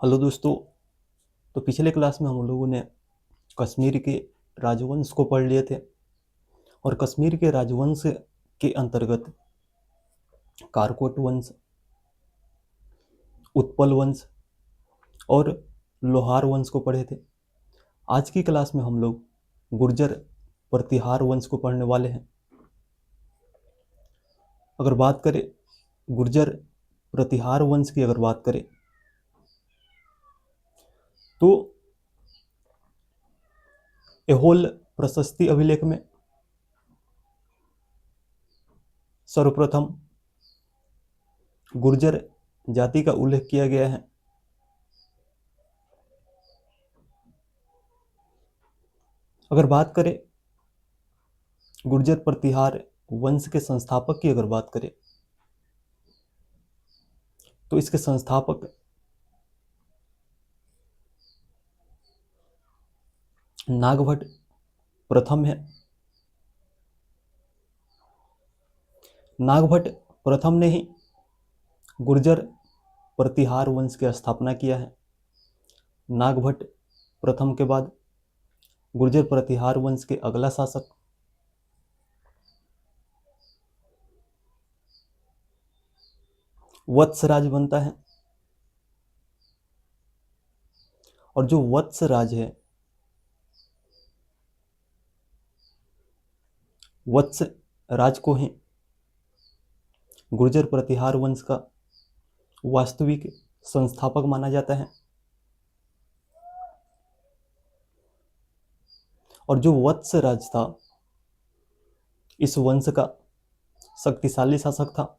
Hello दोस्तों। तो पिछले क्लास में हम लोगों ने कश्मीर के राजवंश को पढ़ लिए थे और कश्मीर के राजवंश के अंतर्गत कारकोट वंश, उत्पल वंश और लोहार वंश को पढ़े थे। आज की क्लास में हम लोग गुर्जर प्रतिहार वंश को पढ़ने वाले हैं। अगर बात करें गुर्जर प्रतिहार वंश की, अगर बात करें तो एहोल प्रशस्ति अभिलेख में सर्वप्रथम गुर्जर जाति का उल्लेख किया गया है। अगर बात करें गुर्जर प्रतिहार वंश के संस्थापक की, अगर बात करें तो इसके संस्थापक नागभट्ट प्रथम है। नागभट्ट प्रथम ने ही गुर्जर प्रतिहार वंश की स्थापना किया है। नागभट्ट प्रथम के बाद गुर्जर प्रतिहार वंश के अगला शासक वत्सराज बनता है। और जो वत्सराज है, वत्सराज को ही गुर्जर प्रतिहार वंश का वास्तविक संस्थापक माना जाता है। और जो वत्सराज था, इस वंश का शक्तिशाली शासक था।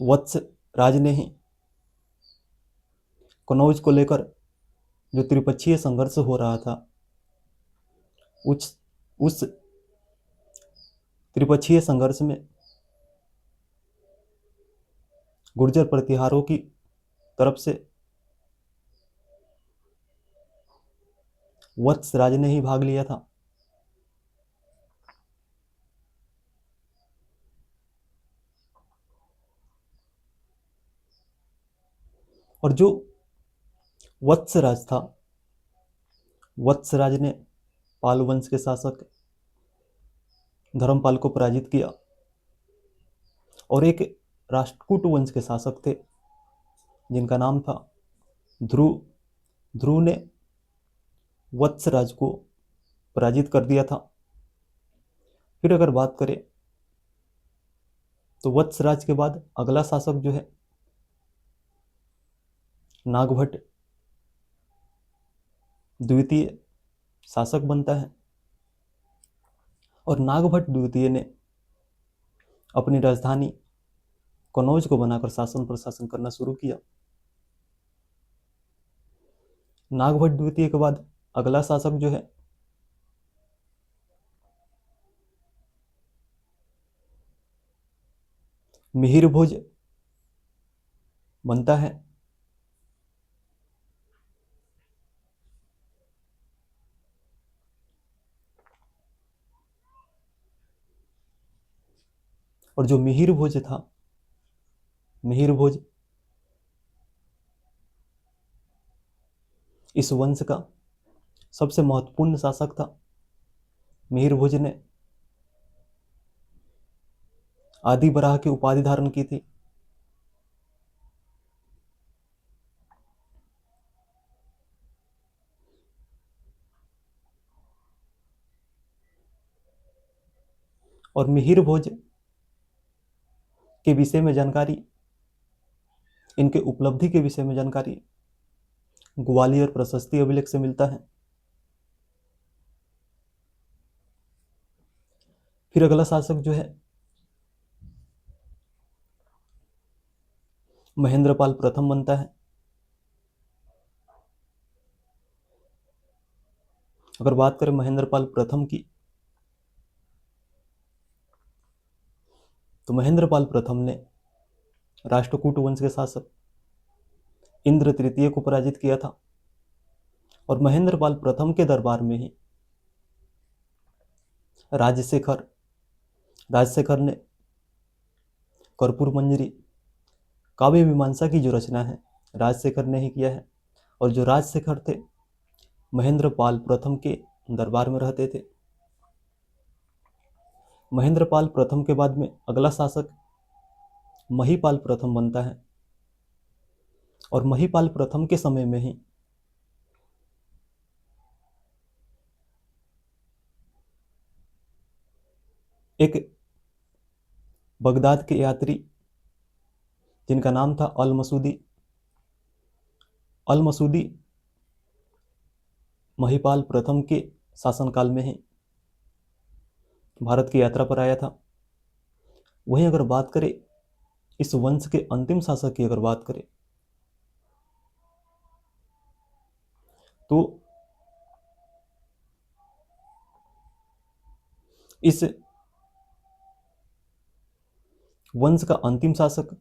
वत्सराज ने ही कनौज को लेकर जो त्रिपक्षीय संघर्ष हो रहा था, उस त्रिपक्षीय संघर्ष में गुर्जर प्रतिहारों की तरफ से वत्सराज ने ही भाग लिया था। और जो वत्सराज था, वत्सराज ने पाल वंश के शासक धर्मपाल को पराजित किया और एक राष्ट्रकूट वंश के शासक थे जिनका नाम था ध्रुव। ध्रुव ने वत्सराज को पराजित कर दिया था। फिर अगर बात करें तो वत्सराज के बाद अगला शासक जो है नागभट्ट द्वितीय शासक बनता है। और नागभट्ट द्वितीय ने अपनी राजधानी कनौज को बनाकर शासन प्रशासन करना शुरू किया। नागभट्ट द्वितीय के बाद अगला शासक जो है मिहिर भोज बनता है। और जो मिहिर भोज था, मिहिर भोज इस वंश का सबसे महत्वपूर्ण शासक था। मिहिर भोज ने आदि बराह की उपाधि धारण की थी। और मिहिर भोज के विषय में जानकारी, इनके उपलब्धि के विषय में जानकारी ग्वालियर प्रशस्ति अभिलेख से मिलता है। फिर अगला शासक जो है महेंद्रपाल प्रथम बनता है। अगर बात करें महेंद्रपाल प्रथम की, तो महेंद्रपाल प्रथम ने राष्ट्रकूट वंश के शासक इंद्र तृतीय को पराजित किया था। और महेंद्रपाल प्रथम के दरबार में ही राजशेखर ने कर्पूर मंजरी, काव्य मीमांसा की जो रचना है राजशेखर ने ही किया है। और जो राजशेखर थे महेंद्र पाल प्रथम के दरबार में रहते थे। महेंद्र पाल प्रथम के बाद में अगला शासक महीपाल प्रथम बनता है। और महीपाल प्रथम के समय में ही एक बगदाद के यात्री जिनका नाम था अल मसूदी महीपाल प्रथम के शासनकाल में ही भारत की यात्रा पर आया था। वहीं अगर बात करें इस वंश के अंतिम शासक की, अगर बात करें तो इस वंश का अंतिम शासक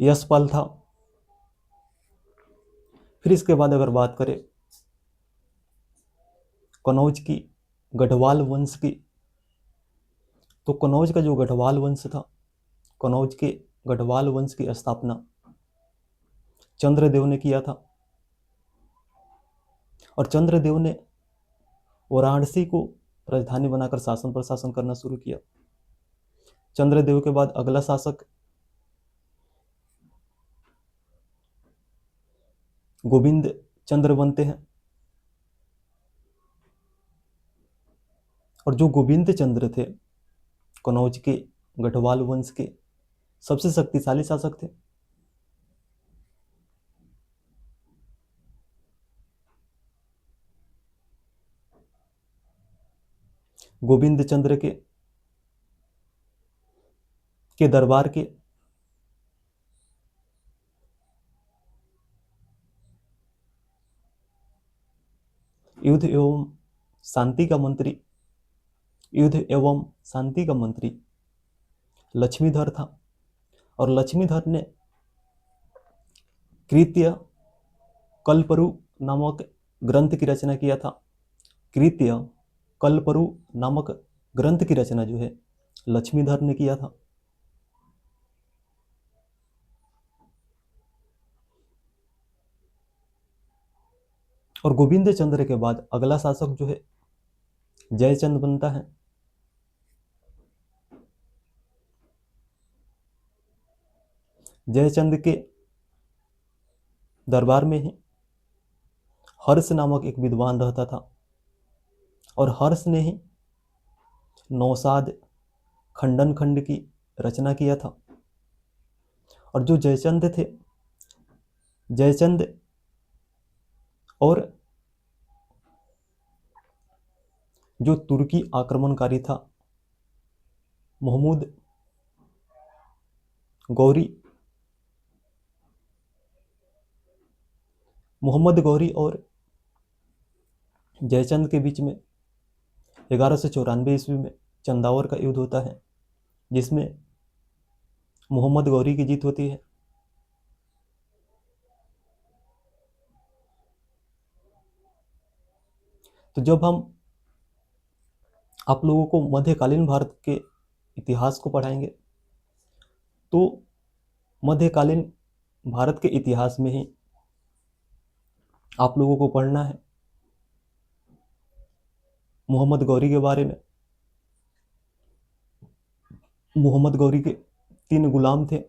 यशपाल था। फिर इसके बाद अगर बात करें कनौज की गढ़वाल वंश की, तो कनौज का जो गढ़वाल वंश था, कनौज के गढ़वाल वंश की स्थापना चंद्रदेव ने किया था। और चंद्रदेव ने वाराणसी को राजधानी बनाकर शासन प्रशासन करना शुरू किया। चंद्रदेव के बाद अगला शासक गोविंद चंद्र बनते हैं। और जो गोविंद चंद्र थे कनौज के गढ़वाल वंश के सबसे शक्तिशाली शासक थे। गोविंद चंद्र के दरबार के युद्ध एवं शांति का मंत्री लक्ष्मीधर था। और लक्ष्मीधर ने कृत्य कल्परु नामक ग्रंथ की रचना किया था। कृत्य कल्परु नामक ग्रंथ की रचना जो है लक्ष्मीधर ने किया था। और गोविंद चंद्र के बाद अगला शासक जो है जयचंद बनता है। जयचंद के दरबार में ही हर्ष नामक एक विद्वान रहता था। और हर्ष ने ही नौसाद खंडन खंड की रचना किया था। और जो जयचंद थे, जयचंद और जो तुर्की आक्रमणकारी था मोहम्मद गौरी और जयचंद के बीच में 1194 ईस्वी में चंदावर का युद्ध होता है, जिसमें मोहम्मद गौरी की जीत होती है। तो जब हम आप लोगों को मध्यकालीन भारत के इतिहास को पढ़ाएंगे तो मध्यकालीन भारत के इतिहास में ही आप लोगों को पढ़ना है मोहम्मद गौरी के बारे में। मोहम्मद गौरी के 3 गुलाम थे।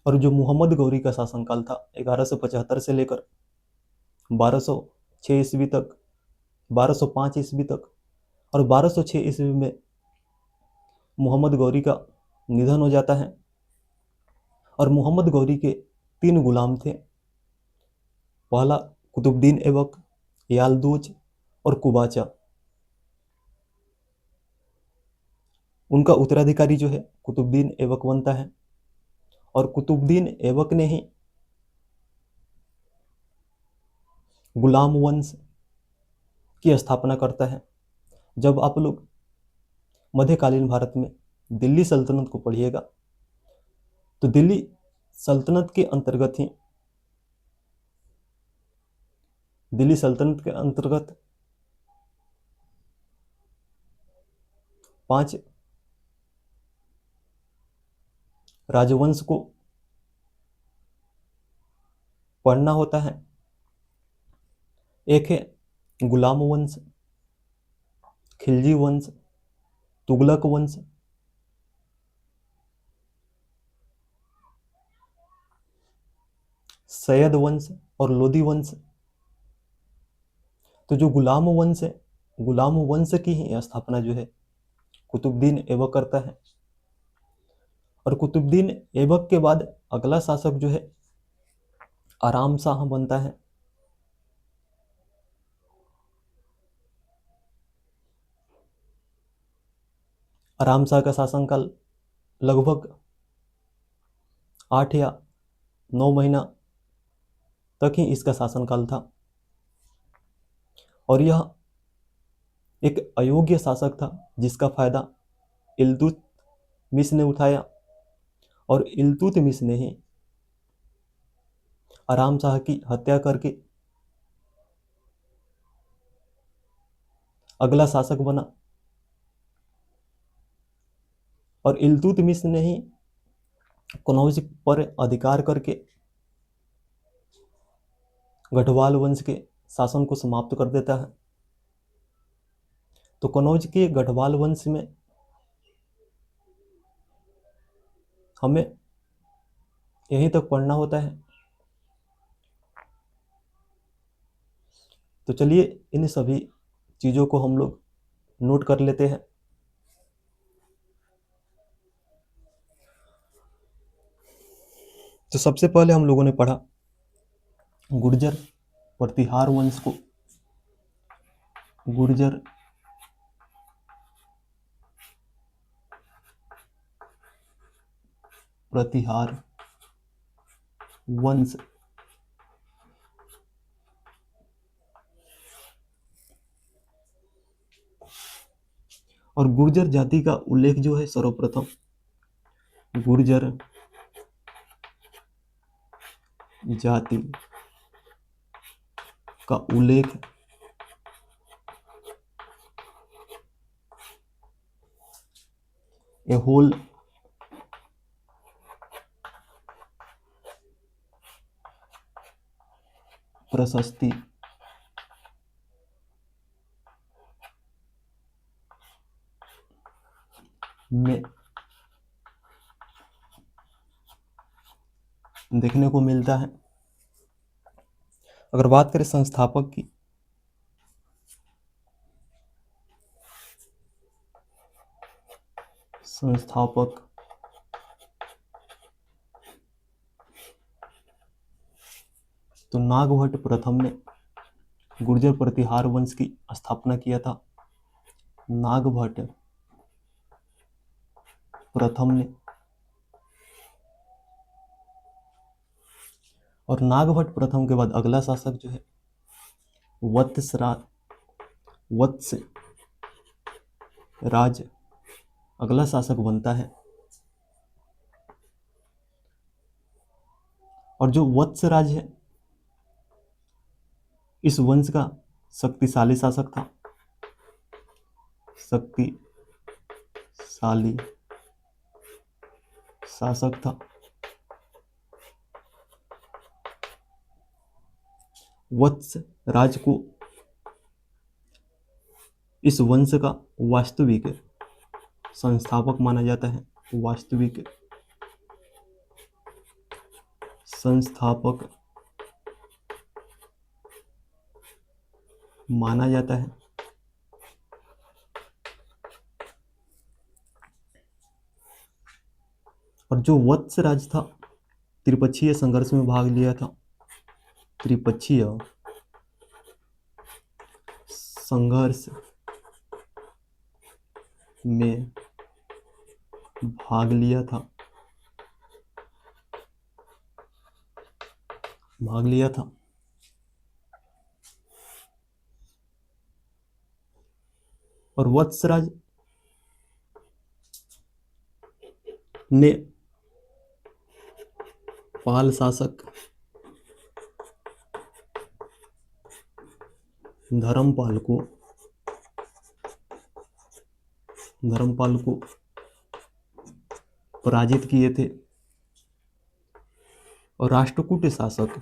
और जो मोहम्मद गौरी का शासनकाल था 1175 से लेकर 1206 ईस्वी तक, 1205 ईस्वी तक, और 1206 ईस्वी में मोहम्मद गौरी का निधन हो जाता है। और मोहम्मद गौरी के 3 गुलाम थे। पहला कुतुबुद्दीन ऐबक, यालदूज और कुबाचा। उनका उत्तराधिकारी जो है कुतुबुद्दीन ऐबक बनता है। और कुतुबुद्दीन ऐबक ने ही गुलाम वंश की स्थापना करता है। जब आप लोग मध्यकालीन भारत में दिल्ली सल्तनत को पढ़िएगा तो दिल्ली सल्तनत के अंतर्गत ही, दिल्ली सल्तनत के अंतर्गत 5 राजवंश को पढ़ना होता है। एक है गुलाम वंश, खिलजी वंश, तुगलक वंश, सैयद वंश और लोदी वंश। तो जो गुलाम वंश है, गुलाम वंश की ही स्थापना जो है कुतुबुद्दीन ऐबक करता है। और कुतुबुद्दीन ऐबक के बाद अगला शासक जो है आराम शाह बनता है। आराम शाह का शासनकाल लगभग 8 या 9 महीना तक ही इसका शासनकाल था। और यह एक अयोग्य शासक था जिसका फायदा इल्तुतमिश ने उठाया, और इल्तुतमिश ने ही आराम शाह की हत्या करके अगला शासक बना। और इल्तुतमिश ने ही कनौज पर अधिकार करके गढ़वाल वंश के शासन को समाप्त कर देता है। तो कनौज के गढ़वाल वंश में हमें यहीं तक पढ़ना होता है। तो चलिए इन सभी चीज़ों को हम लोग नोट कर लेते हैं। तो सबसे पहले हम लोगों ने पढ़ा गुर्जर प्रतिहार वंश को। गुर्जर प्रतिहार वंश और गुर्जर जाति का उल्लेख जो है सर्वप्रथम गुर्जर जाति का उल्लेख एहोल प्रशस्ति में देखने को मिलता है। अगर बात करें संस्थापक की, संस्थापक तो नागभट्ट प्रथम ने गुर्जर प्रतिहार वंश की स्थापना किया था। नागभट्ट प्रथम ने। और नागभट्ट प्रथम के बाद अगला शासक जो है वत्स राज अगला शासक बनता है। और जो वत्स राज है इस वंश का शक्तिशाली शासक था। शक्तिशाली शासक था। वत्स राज को इस वंश का वास्तविक संस्थापक माना जाता है। वास्तविक संस्थापक माना जाता है। और जो वत्स राज था त्रिपक्षीय संघर्ष में भाग लिया था। त्रिपक्षीय संघर्ष में भाग लिया था। और वत्सराज ने पाल शासक धर्मपाल को पराजित किए थे। और राष्ट्रकूट शासक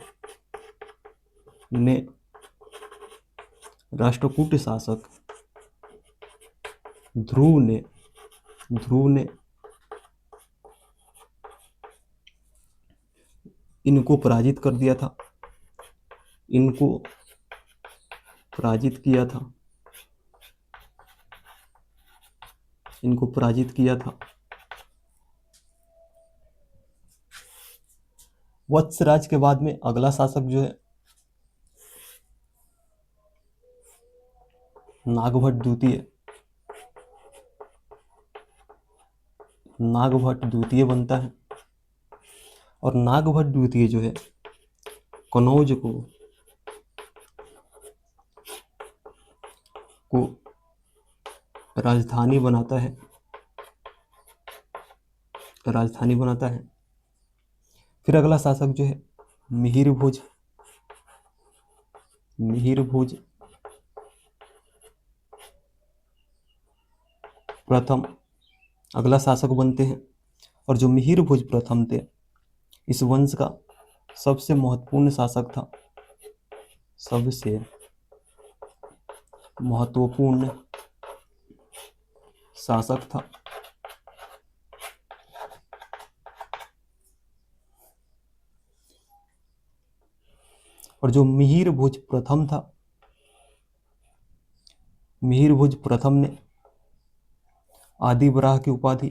ध्रुव ने इनको पराजित कर दिया था, पराजित किया था। वत्सराज के बाद में अगला शासक जो है नागभट्ट द्वितीय बनता है। और नागभट्ट द्वितीय जो है कनौज को राजधानी बनाता है। फिर अगला शासक जो है मिहिर भोज प्रथम अगला शासक बनते हैं। और जो मिहिर भोज प्रथम थे, इस वंश का सबसे महत्वपूर्ण शासक था। और जो मिहिर भोज प्रथम ने आदि बराह की उपाधि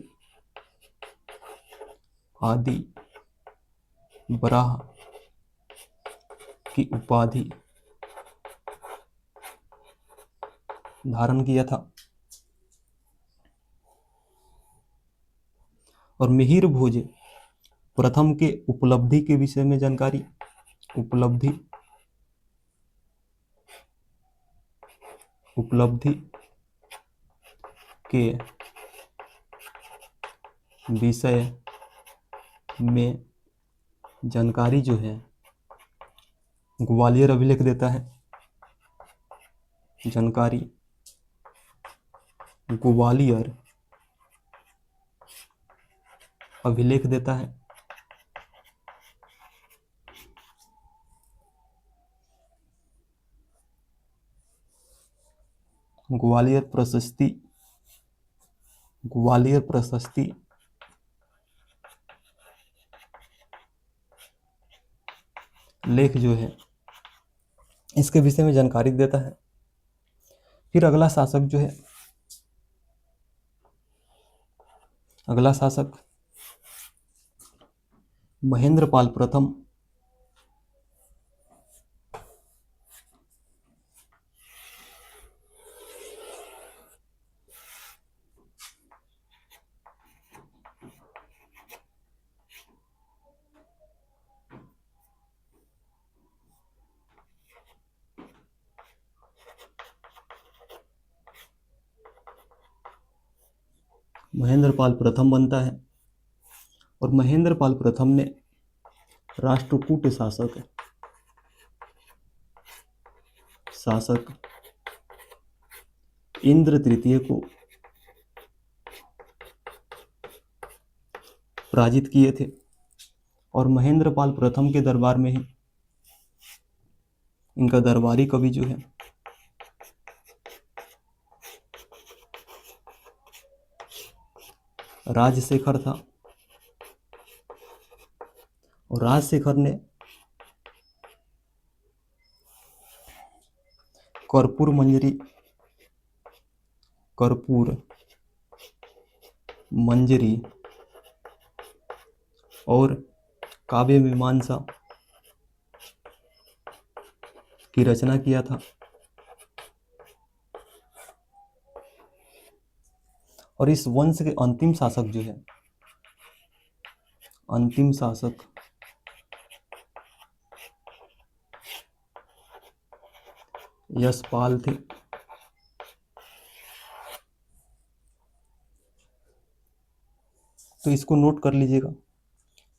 धारण किया था। और मिहिर भोज प्रथम के उपलब्धि के विषय में जानकारी, उपलब्धि के विषय में जानकारी जो है ग्वालियर अभिलेख देता है। जानकारी ग्वालियर अभिलेख देता है। ग्वालियर प्रशस्ति लेख जो है इसके विषय में जानकारी देता है। फिर अगला शासक महेंद्रपाल प्रथम बनता है। और महेंद्रपाल प्रथम ने राष्ट्रकूट शासक इंद्र तृतीय को पराजित किए थे। और महेंद्रपाल प्रथम के दरबार में ही इनका दरबारी कवि जो है राजशेखर था। और राजशेखर ने कर्पूर मंजरी और काव्य मीमांसा की रचना किया था। और इस वंश के अंतिम शासक यशपाल थे। तो इसको नोट कर लीजिएगा।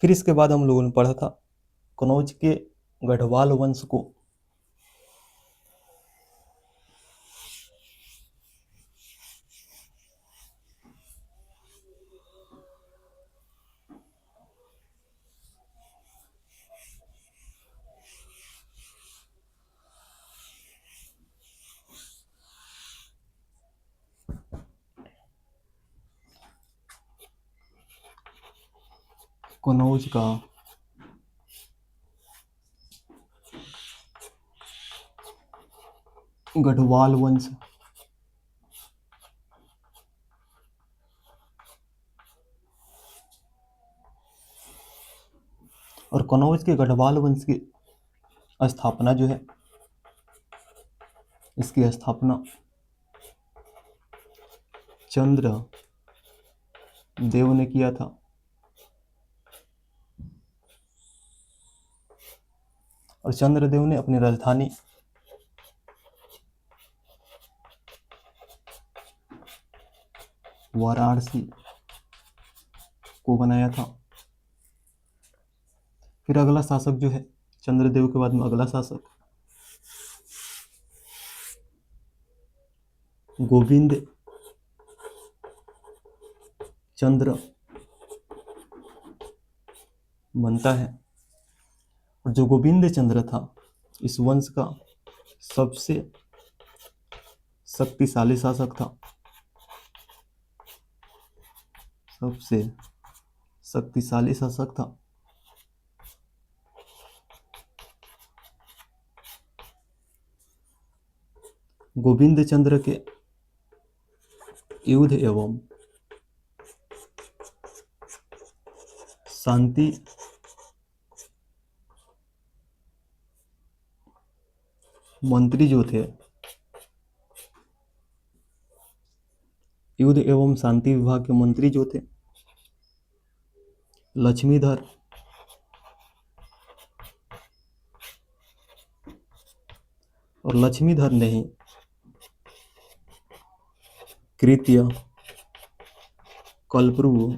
फिर इसके बाद हम लोगों ने पढ़ा था कनौज के गढ़वाल वंश को कनौज का गढ़वाल वंश और कनौज के गढ़वाल वंश की स्थापना जो है, इसकी स्थापना चंद्र देव ने किया था। और चंद्रदेव ने अपनी राजधानी वाराणसी को बनाया था। फिर अगला शासक जो है, चंद्रदेव के बाद में अगला शासक गोविंद चंद्र बनता है। और जो गोविंद चंद्र था, इस वंश का सबसे शक्तिशाली शासक था, सबसे शक्तिशाली शासक था। गोविंद चंद्र के युद्ध एवं शांति मंत्री जो थे, युद्ध एवं शांति विभाग के मंत्री जो थे, लक्ष्मीधर और लक्ष्मीधर ने ही कृत्य कल्पप्रभु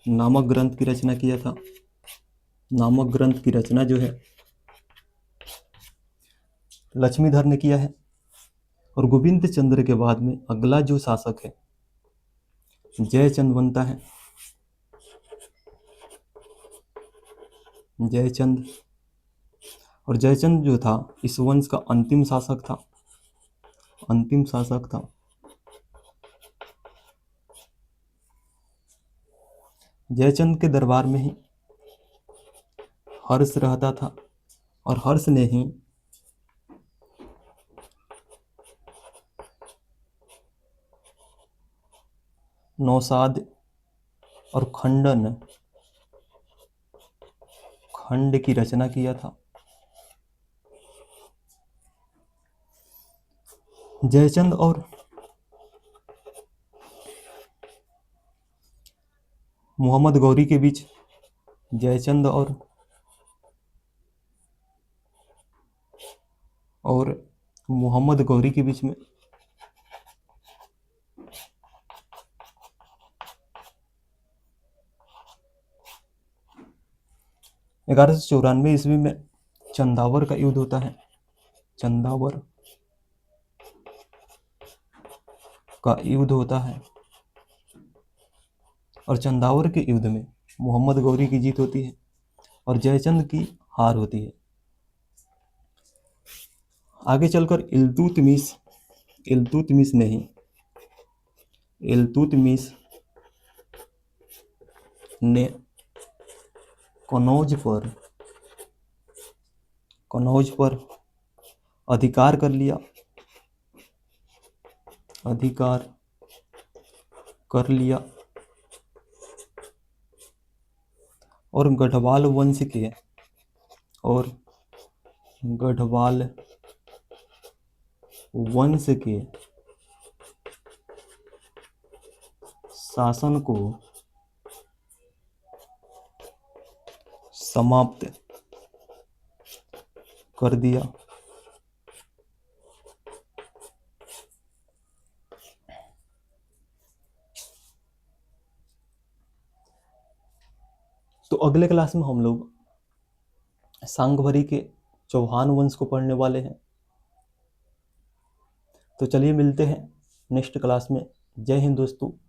नामक ग्रंथ की रचना किया था। नामक ग्रंथ की रचना जो है लक्ष्मीधर ने किया है। और गोविंद चंद्र के बाद में अगला जो शासक है जयचंद बनता है। जयचंद, और जयचंद जो था इस वंश का अंतिम शासक था। अंतिम शासक था। जयचंद के दरबार में ही हर्ष रहता था और हर्ष ने ही नौशाद और खंड की रचना किया था। जयचंद और मोहम्मद गौरी के बीच, जयचंद और मोहम्मद गौरी के बीच में ग्यारह सौ 94 ईस्वी में चंदावर का युद्ध होता है। चंदावर का युद्ध होता है और चंदावर के युद्ध में मोहम्मद गौरी की जीत होती है और जयचंद की हार होती है। आगे चलकर इल्तुतमिश ने कनौज पर अधिकार कर लिया और गढ़वाल वंश के शासन को समाप्त कर दिया। तो अगले क्लास में हम लोग सांगभरी के चौहान वंश को पढ़ने वाले हैं। तो चलिए मिलते हैं नेक्स्ट क्लास में। जय हिंद दोस्तों।